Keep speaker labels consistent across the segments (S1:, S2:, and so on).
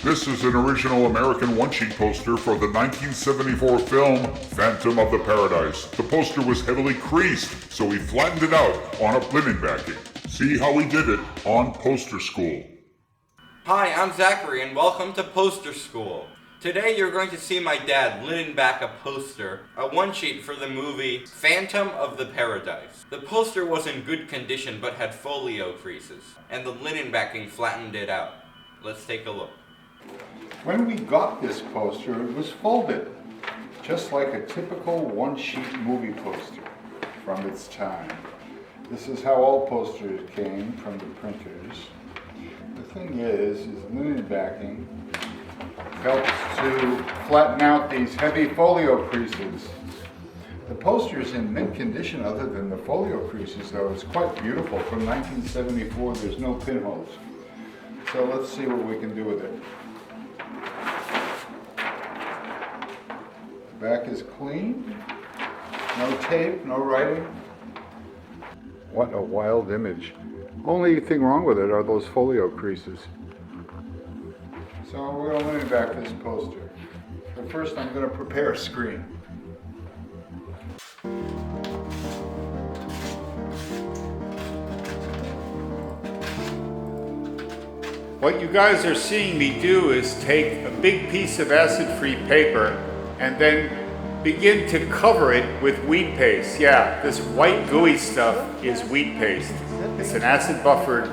S1: This is an original American one-sheet poster for the 1974 film Phantom of the Paradise. The poster was heavily creased, so we flattened it out on a linen backing. See how we did it on Poster School.
S2: Hi, I'm Zachary and welcome to Poster School. Today you're going to see my dad linen back a poster, a one-sheet for the movie Phantom of the Paradise. The poster was in good condition but had folio creases, and the linen backing flattened it out. Let's take a look.
S3: When we got this poster, it was folded, just like a typical one-sheet movie poster from its time. This is how all posters came from the printers. The thing is linen backing helps to flatten out these heavy folio creases. The poster's in mint condition other than the folio creases, though. It's quite beautiful. From 1974, there's no pinholes. So let's see what we can do with it. The back is clean. No tape, no writing. What a wild image. Only thing wrong with it are those folio creases. So we're going to linen back this poster. But first I'm going to prepare a screen. What you guys are seeing me do is take a big piece of acid-free paper and then begin to cover it with wheat paste. Yeah, this white gooey stuff is wheat paste. It's an acid-buffered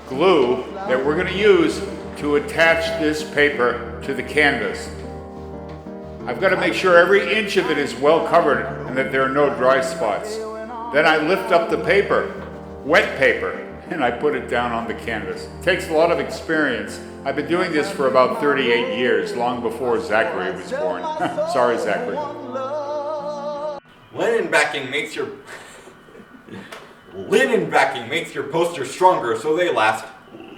S3: glue that we're going to use to attach this paper to the canvas. I've got to make sure every inch of it is well covered and that there are no dry spots. Then I lift up the paper, wet paper, and I put it down on the canvas. It takes a lot of experience. I've been doing this for about 38 years, long before Zachary was born. Sorry, Zachary.
S2: Linen backing makes your poster stronger so they last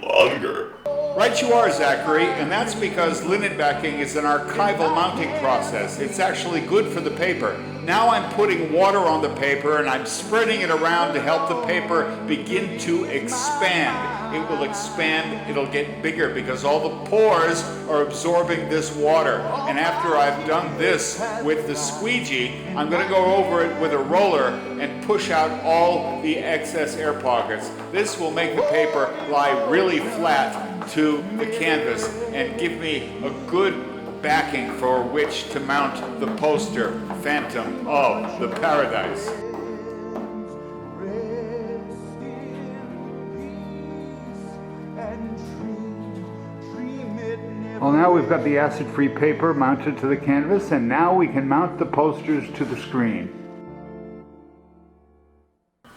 S2: longer.
S3: Right you are, Zachary, and that's because linen backing is an archival mounting process. It's actually good for the paper. Now I'm putting water on the paper and I'm spreading it around to help the paper begin to expand. It will expand, it'll get bigger because all the pores are absorbing this water. And after I've done this with the squeegee, I'm going to go over it with a roller and push out all the excess air pockets. This will make the paper lie really flat to the canvas and give me a good backing for which to mount the poster Phantom of the Paradise. Well, now we've got the acid-free paper mounted to the canvas, and now we can mount the posters to the screen.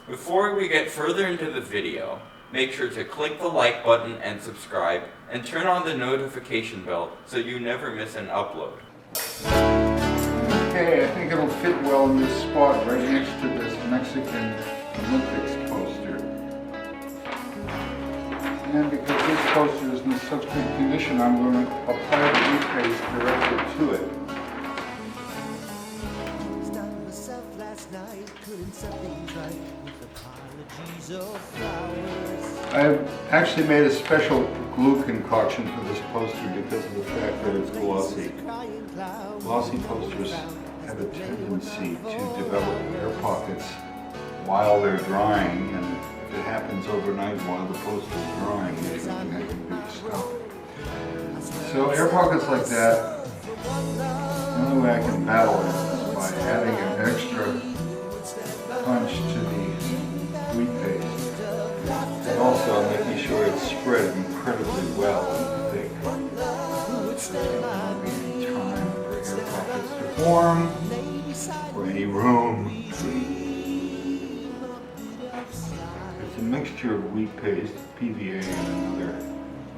S2: Before we get further into the video, make sure to click the like button and subscribe, and turn on the notification bell so you never miss an upload. Okay, I think it'll fit well in this spot right next to this Mexican Olympics poster. And because this poster is in such good condition, I'm going to apply the wheat paste directly to it. I've actually made a special glue concoction for this poster because of the fact that it's glossy. Glossy posters have a tendency to develop air pockets while they're drying, and if it happens overnight while the poster is drying, that can be stuck. So air pockets like that, the only way I can battle it is by adding an extra punch to the wheat paste. And also making sure it's spread incredibly well and thick. So there won't be any time for air pockets to form, or any room. It's a mixture of wheat paste, PVA, and another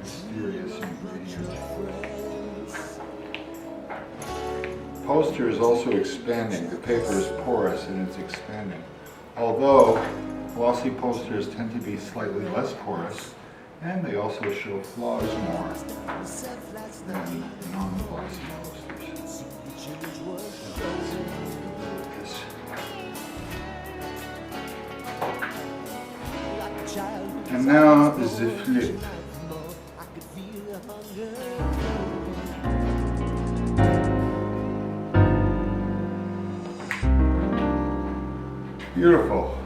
S2: mysterious ingredient. The poster is also expanding. The paper is porous and it's expanding. Although glossy posters tend to be slightly less porous, and they also show flaws more than non-glossy posters. And now the flip. Beautiful.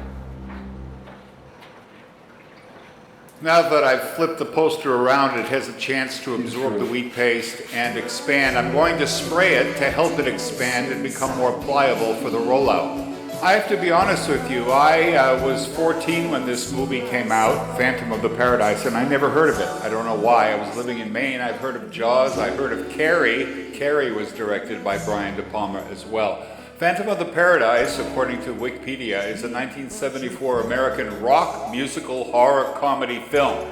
S3: Now that I've flipped the poster around, it has a chance to absorb the wheat paste and expand. I'm going to spray it to help it expand and become more pliable for the rollout. I have to be honest with you, I was 14 when this movie came out, Phantom of the Paradise, and I never heard of it. I don't know why. I was living in Maine. I've heard of Jaws. I heard of Carrie. Carrie was directed by Brian DePalma as well. Phantom of the Paradise, according to Wikipedia, is a 1974 American rock musical horror comedy film.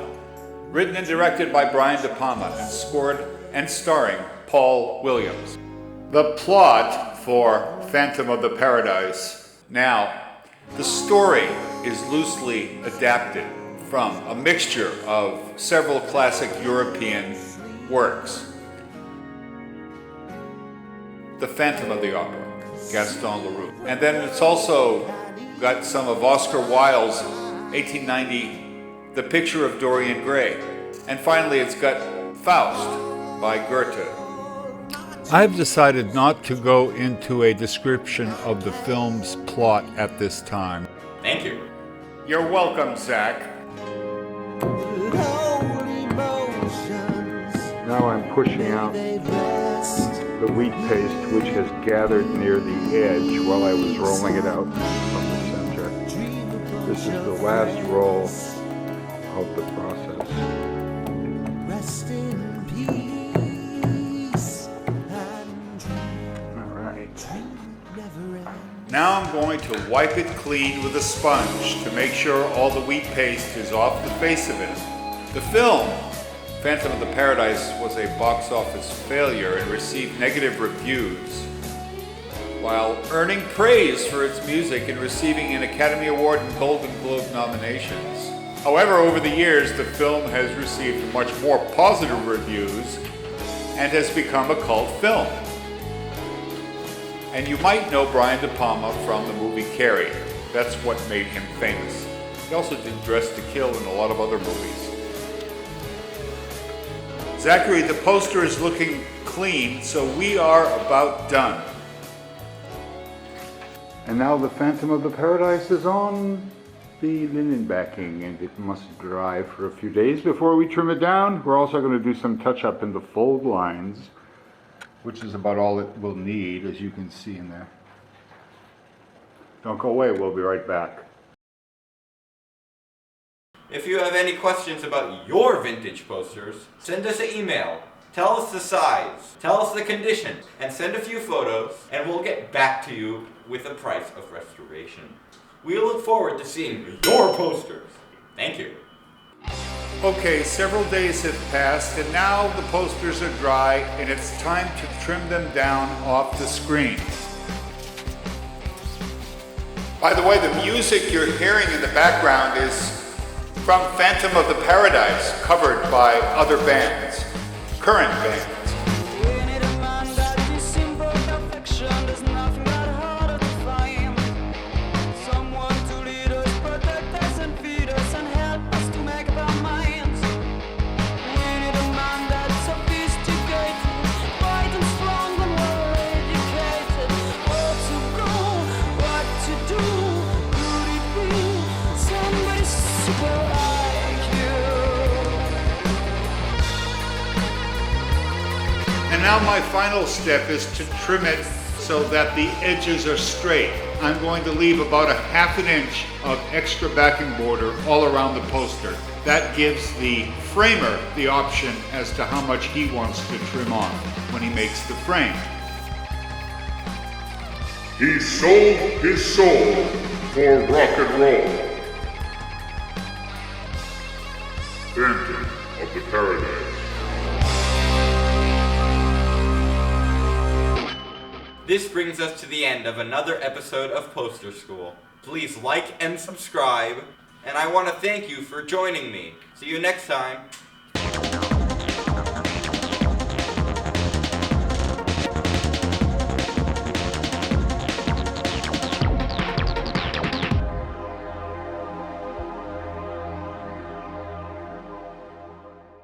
S3: Written and directed by Brian DePalma and scored and starring Paul Williams. The plot for Phantom of the Paradise. Now, the story is loosely adapted from a mixture of several classic European works. The Phantom of the Opera, Gaston Leroux. And then it's also got some of Oscar Wilde's 1890, The Picture of Dorian Gray. And finally, it's got Faust by Goethe. I've decided not to go into a description of the film's plot at this time.
S4: Thank you.
S3: You're welcome, Zach.
S2: Now I'm pushing out the wheat paste, which has gathered near the edge while I was rolling it out from the center. This is the last roll of the process.
S5: Rest in peace.
S2: All right.
S3: Now I'm going to wipe it clean with a sponge to make sure all the wheat paste is off the face of it. The film, Phantom of the Paradise, was a box office failure and received negative reviews, while earning praise for its music and receiving an Academy Award and Golden Globe nominations. However, over the years, the film has received much more positive reviews and has become a cult film. And you might know Brian DePalma from the movie Carrie. That's what made him famous. He also did Dress to Kill and a lot of other movies. Zachary, the poster is looking clean, so we are about done.
S2: And now the Phantom of the Paradise is on the linen backing, and it must dry for a few days before we trim it down. We're also going to do some touch-up in the fold lines, which is about all it will need, as you can see in there. Don't go away, we'll be right back.
S4: If you have any questions about your vintage posters, send us an email. Tell us the size, tell us the condition, and send a few photos, and we'll get back to you with a price of restoration. We look forward to seeing your posters. Thank you.
S3: Okay, several days have passed, and now the posters are dry, and it's time to trim them down off the screen. By the way, the music you're hearing in the background is from Phantom of the Paradise, covered by other bands, current bands. And now my final step is to trim it so that the edges are straight. I'm going to leave about a ½ inch of extra backing border all around the poster. That gives the framer the option as to how much he wants to trim off when he makes the frame.
S1: He sold his soul for rock and roll. Phantom of the Paradise.
S4: This brings us to the end of another episode of Poster School. Please like and subscribe, and I want to thank you for joining me. See you next time.